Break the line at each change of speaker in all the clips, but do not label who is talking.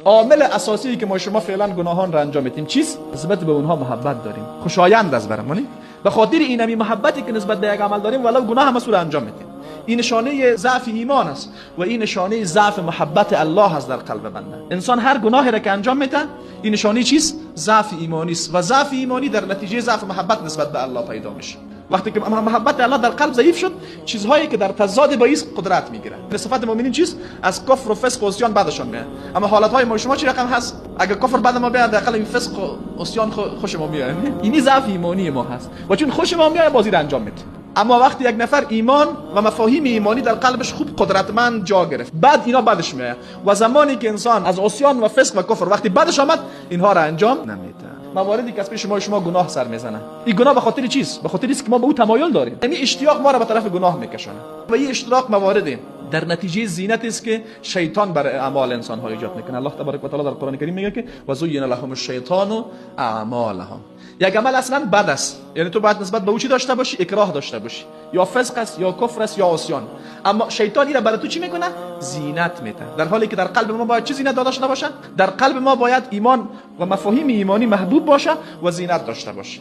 عامل اساسی که ما شما فعلا گناهان را انجام میدیم چیست؟ نسبت به اونها محبت داریم، خوشایند از برامونی. به خاطر اینمی محبتی که نسبت به یک عمل داریم ولو گناه هم را انجام میدیم. این نشانه ضعف ایمان است و این نشانه ضعف محبت الله است در قلب بنده. انسان هر گناهی را که انجام میده این نشانه چیست؟ ضعف ایمانی است و ضعف ایمانی در نتیجه ضعف محبت نسبت به الله پیدا میشه. وقتی که محبت الله در قلب ضعیف شد، چیزهایی که در تضاد با است قدرت میگیره. صفات مؤمنین چیست؟ از کفر و فسق و عصیان بعدشون میاد. اما حالتهای ما شما چی رقم هست؟ اگه کفر بعد ما بیاد، حداقل این فسق و عصیان خوش ما میاد. اینی ضعف ایمانی ما هست و چون خوش ما میاد بازی را انجام میده. اما وقتی یک نفر ایمان و مفاهیم ایمانی در قلبش خوب قدرتمند جا گرفت، بعد اینا بعدش میاد و زمانی که انسان از عصیان و فسق و کفر وقتی بعدش آمد اینها را انجام نمیده. مواردی که از پیش شما گناه سر میزنه، این گناه به خاطر چیست؟ به خاطر است که ما به او تمایل داریم. یعنی اشتیاق ما را به طرف گناه میکشونه و این اشتراک موارد در نتیجه زینت است که شیطان بر اعمال انسان ها ایجاد میکنه. الله تبارک و تعالی در قرآن کریم میگه که و زین لهم الشیطان اعمالهم. یک عمل اصلا بد است، یعنی تو باید نسبت به او چی داشته باشی؟ اکراه داشته باشی، یا فسق است یا کفر است یا عصیان. اما شیطان این را برای تو چی میکنه؟ زینت میده، در حالی که در قلب ما باید چه زینت داشته باشه؟ در قلب ما باید ایمان و مفاهیم ایمانی محبوب باشه و زینت داشته باشه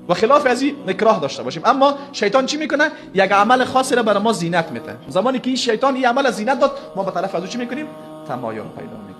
و خلاف از این اکراه داشته باشیم. اما شیطان چی میکنه؟ یک عمل خاصی را برای ما زینت میده. زمانی که این شیطان این عمل زینت داد، ما به طرف از او چی میکنیم؟ تمایل پیدا میکنیم.